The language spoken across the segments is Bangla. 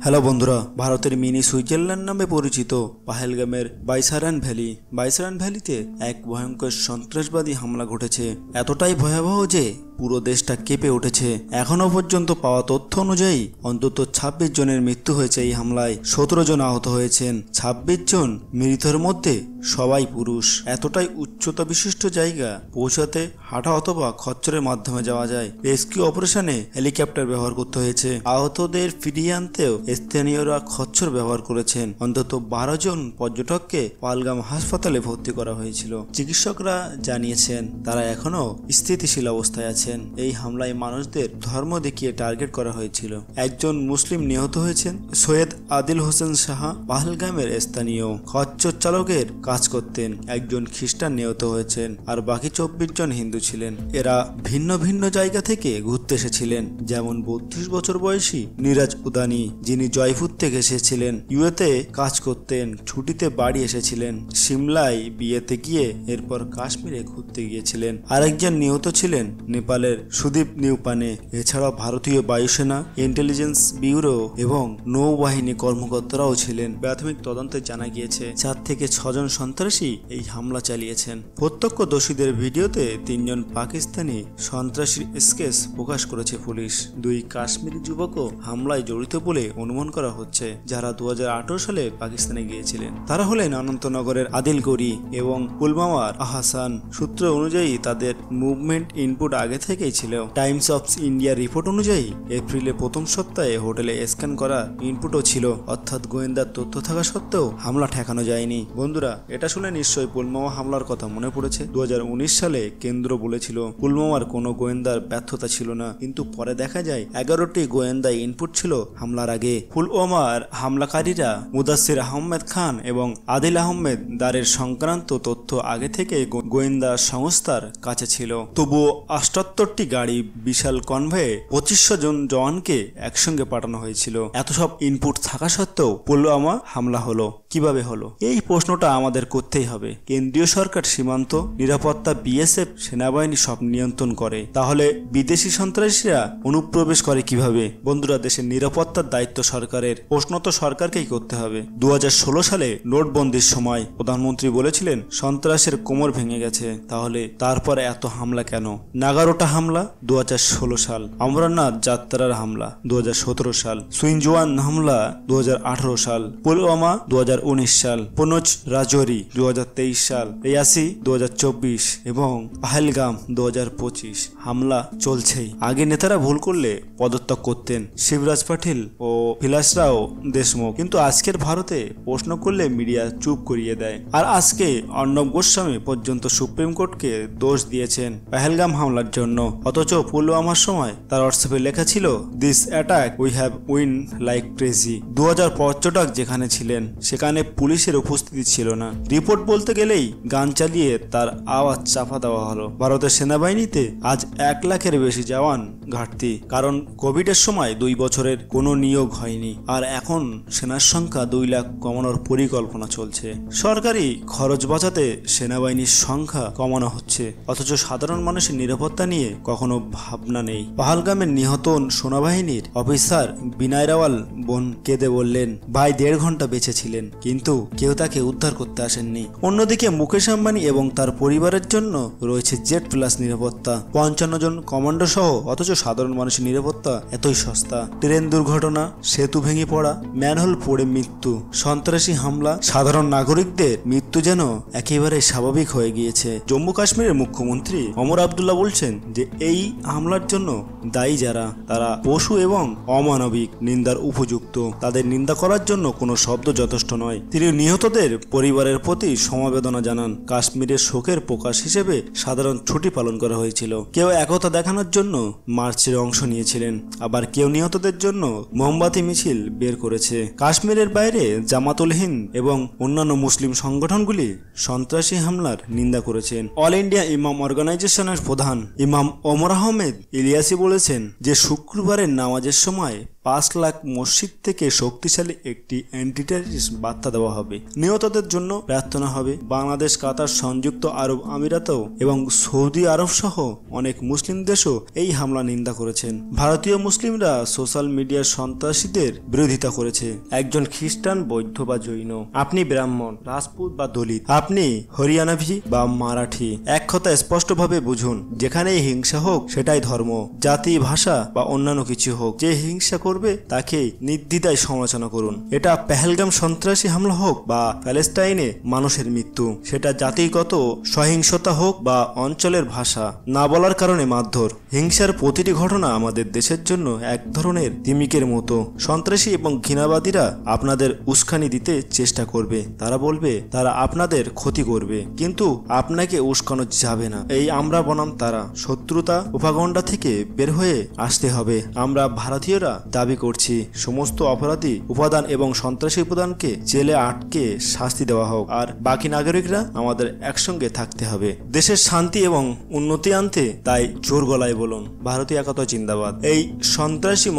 হ্যালো বন্ধুরা, ভারতের মিনি সুইজারল্যান্ড নামে পরিচিত পাহেলগামের বাইসারান ভ্যালিতে এক ভয়ঙ্কর সন্ত্রাসবাদী হামলা ঘটেছে। এতটাই ভয়াবহ যে পুরো দেশটা কেঁপে উঠেছে। এখনো পর্যন্ত পাওয়া তথ্য অনুযায়ী অন্তত 26 জনের মৃত্যু হয়েছে এই হামলায়। 17 জন আহত হয়েছেন। 26 জন মৃতের মধ্যে সবাই পুরুষ। এতটাই উচ্চতা বিশিষ্ট জায়গা পৌঁছাতে হাঁটা অথবা খচ্চরের মাধ্যমে যাওয়া যায়। রেস্কিউ অপারেশনে হেলিকপ্টার ব্যবহার করতে হয়েছে। আহতদের ফিরিয়ে আনতেও স্থানীয়রা খচ্চর ব্যবহার করেছেন। অন্তত 12 জন পর্যটককে পাহেলগাম হাসপাতালে ভর্তি করা হয়েছিল। চিকিৎসকরা জানিয়েছেন তারা এখনো স্থিতিশীল অবস্থায় আছেন। এই হামলায় মানুষদের ধর্ম দেখিয়ে টার্গেট করা হয়েছিল। একজন মুসলিম নিহত হয়েছেন। সৈয়দ আদিল হোসেন সাহা পাহেলগামের স্থানীয় খচ্চর চালকের কাজ করতেন। একজন খ্রিস্টান নিহত হয়েছেন আর বাকি 24 জন হিন্দু ছিলেন। এরা ভিন্ন ভিন্ন জায়গা থেকে ঘুরতে এসেছিলেন। যেমন 32 বছর বয়সী নিরাজ উদানি, যিনি জয়পুর থেকে এসেছিলেন। ইউএতে কাজ করতেন, ছুটিতে বাড়ি এসেছিলেন। সিমলায় বিয়েতে গিয়ে এরপর কাশ্মীরে ঘুরতে গিয়েছিলেন। আরেকজন নিহত ছিলেন নেপালের সুদীপ নিউপানে। এছাড়াও ভারতীয় বায়ুসেনা, ইন্টেলিজেন্স ব্যুরো এবং নৌবাহিনী কর্মকর্তারাও ছিলেন। প্রাথমিক তদন্তে জানা গিয়েছে 4 থেকে 6 জন সন্ত্রাসী এই হামলা চালিয়েছেন। প্রত্যক্ষদর্শীদের ভিডিওতে 3 জন পাকিস্তানি সন্ত্রাসীর স্কেচ প্রকাশ করেছে পুলিশ। 2 কাশ্মীরি যুবকও হামলায় জড়িত বলে অনুমান করা হচ্ছে, যারা 2018 সালে পাকিস্তানে গিয়েছিলেন। তারা হলেন অনন্তনগরের আদিল গড়ি এবং পুলওয়ামার আহসান। সূত্র অনুযায়ী তাদের মুভমেন্ট ইনপুট আগে থেকেই ছিল। টাইমস অফ ইন্ডিয়া রিপোর্ট অনুযায়ী এপ্রিলে প্রথম সপ্তাহে হোটেলে স্ক্যান করা ইনপুটও ছিল, অর্থাৎ গোয়েন্দার তথ্য থাকা সত্ত্বেও হামলা ঠেকানো যায়নি। বন্ধুরা, এটা শুনে নিশ্চয়ই পুলওয়ামা হামলার কথা মনে পড়েছে। 2019 সালে কেন্দ্র বলেছিল পুলওয়ামার কোনো গোয়েন্দার ব্যর্থতা ছিল না, কিন্তু পরে দেখা যায় 11টি গোয়েন্দা ইনপুট ছিল হামলার আগে। পুলওয়ামার হামলাকারীরা মুদাসির আহমেদ খান এবং আদিল আহমেদ দারের সংক্রান্ত তথ্য আগে থেকে গোয়েন্দা সংস্থার কাছে ছিল। তবুও 78টি গাড়ি, বিশাল কনভয়ে 2500 জন জওয়ানকে একসঙ্গে পাঠানো হয়েছিল। এত সব ইনপুট থাকা সত্ত্বেও পুলওয়ামা হামলা হলো কিভাবে হলো? এই প্রশ্নটা আমাদের করতেই হবে। কেন্দ্রীয় সরকার সীমান্ত নিরাপত্তা, বিএসএফ, সেনাবাহিনী সব নিয়ন্ত্রণ করে, তাহলে বিদেশি সন্ত্রাসীরা অনুপ্রবেশ করে কিভাবে? বন্ধুরা, দেশের নিরাপত্তার দায়িত্ব সরকারের। প্রশ্ন তো সরকারকেই করতে হবে। 2016 সালে নোটবন্দির সময় প্রধানমন্ত্রী বলেছিলেন সন্ত্রাসের কোমর ভেঙে গেছে, তাহলে তারপরে এত হামলা কেন? নাগারোটা হামলা 2016 সাল, অমরনাথ যাত্রার হামলা 2017 সাল, সুইনজোয়ান হামলা 2018 সাল, পুলওয়ামা 2019 সাল, পুনচ রাজৌরি 2023 সাল, রিয়াসি 2024 এবং পাহেলগাম 2025। হামলা চলছেই। আগে নেতারা ভুল করলে পদত্যাগ করতেন, শিবরাজ পাটিল ও বিলাসরাও দেশমুখ, কিন্তু আজকের ভারতে প্রশ্ন করলে মিডিয়া চুপ করিয়ে দেয়। আর আজকে অর্ণব গোস্বামী পর্যন্ত সুপ্রিম কোর্টকে দোষ দিয়েছেন পাহেলগাম হামলার জন্য। অথচ পুলওয়ামার সময় তার হোয়াটসঅ্যাপে লেখা ছিল, this attack we have win like crazy. 2000 পর্যটক যেখানে ছিলেন সেখানে পুলিশের উপস্থিতি ছিল না। রিপোর্ট বলতে গেলেই গান চালিয়ে তার আওয়াজ চাপা দেওয়া হলো। ভারতের সেনাবাহিনীতে আজ 1 লাখের বেশি জওয়ান ঘাটতি, কারণ কোভিডের সময় 2 বছরের কোনো নিয়োগ হয়নি। আর এখন সেনার সংখ্যা 2 লাখ কমানোর পরিকল্পনা চলছে। সরকারি খরচ বাঁচাতে সেনাবাহিনীর সংখ্যা কমানো হচ্ছে, অথচ সাধারণ মানুষের নিরাপত্তা নিয়ে কখনো ভাবনা নেই। পাহেলগামের নিহত সেনাবাহিনীর অফিসার বিনয় রাওয়াল বোন কেঁদে বললেন, ভাই 1.5 ঘন্টা বেঁচে ছিলেন, কিন্তু কেউ তাকে উদ্ধার করতে আসেননি। অন্যদিকে মুকেশ আম্বানি এবং তার পরিবারের জন্য রয়েছে জেড প্লাস নিরাপত্তা, 55 জন কমান্ডো সহ, অথচ সাধারণ মানুষের নিরাপত্তা এতই সস্তা। ট্রেন দুর্ঘটনা, সেতু ভেঙে পড়া, ম্যানহোল পড়ে মৃত্যু, সন্ত্রাসী হামলা, সাধারণ নাগরিকদের মৃত্যু যেন একেবারে স্বাভাবিক হয়ে গিয়েছে। জম্মু কাশ্মীরের মুখ্যমন্ত্রী ওমর আবদুল্লাহ বলছেন যে এই হামলার জন্য দায়ী যারা, তারা পশু এবং অমানবিক, নিন্দার উপযুক্ত। তাদের নিন্দা করার জন্য কোনো শব্দ যথেষ্ট নয়। তিনি নিহতদের পরিবারের প্রতি সমবেদনা জানান। কাশ্মীরের শোকের প্রকাশ হিসেবে সাধারণ ছুটি পালন করা হয়েছিল। কেউ একতা দেখানোর জন্য মার্চের অংশ নিয়েছিলেন, আবার কেউ নিহতদের জন্য মোমবাতি মিছিল বের করেছে। কাশ্মীরের বাইরে জামাতুল হিন্দ এবং অন্যান্য মুসলিম সংগঠনগুলি সন্ত্রাসী হামলার নিন্দা করেছেন। অল ইন্ডিয়া ইমাম অর্গানাইজেশনের প্রধান ইমাম ওমর আহমেদ ইলিয়াসি বলেছেন যে শুক্রবারের নামাজের সময় 5 লাখ মসজিদ থেকে শক্তিশালী একটি অ্যান্টি টেররিস্ট বার্তা দেওয়া হবে। নিহতদের জন্য প্রার্থনা হবে। বাংলাদেশ, কাতার, সংযুক্ত আরব আমিরাতও এবং সৌদি আরব সহ অনেক মুসলিম দেশও এই হামলা নিন্দা করেছেন। ভারতীয় মুসলিমরা সোশ্যাল মিডিয়ার সন্ত্রাসীদের বিরোধিতা করেছে। একজন খ্রিস্টান, বৌদ্ধ বা জৈন, আপনি ব্রাহ্মণ, রাজপুত বা দলিত, আপনি হরিয়ানাভি বা মারাঠি, এক কথা স্পষ্টভাবে বুঝুন, যেখানেই হিংসা হোক সেটাই ধর্ম, জাতি, ভাষা বা অন্যান্য কিছু হোক, যে হিংসা করবে তাকে নির্দ্বিধায় সমালোচনা করুন। এটা পেহেলগাম সন্ত্রাসী হামলা হোক বা প্যালেস্টাইনে মানুষের মৃত্যু, সেটা জাতিগত সহিংসতা হোক বা অঞ্চলের ভাষা না বলার কারণে মারধর, হিংসার প্রতিটি ঘটনা আমাদের দেশের জন্য এক ধরনের তিমিকের মতো। সন্ত্রাসী এবং ঘৃণাবাদীরা আপনাদের উস্কানি দিতে চেষ্টা করবে। তারা বলবে তারা আপনাদের ক্ষতি করবে, কিন্তু আপনাকে উস্কানো যাবে না। এই আমরা বনাম তারা শত্রুতা প্রোপাগান্ডা থেকে বের হয়ে আসতে হবে। আমরা ভারতীয়রা দাবি করছি সমস্ত অপরাধী উপাদান এবং সন্ত্রাসী উপাদানকে জেলে আটকে শাস্তি দেওয়া হোক, আর বাকি নাগরিকরা আমাদের একসঙ্গে থাকতে হবে দেশের শান্তি এবং উন্নতি আনতে। তাই জোর গলায় বলুন, ভারতীয় একতা জিন্দাবাদ। এই সন্ত্রাসী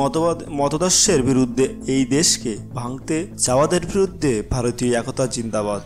মতদর্শের বিরুদ্ধে, এই দেশকে ভাঙতে চাওয়াদের বিরুদ্ধে ভারতীয় একতা জিন্দাবাদ।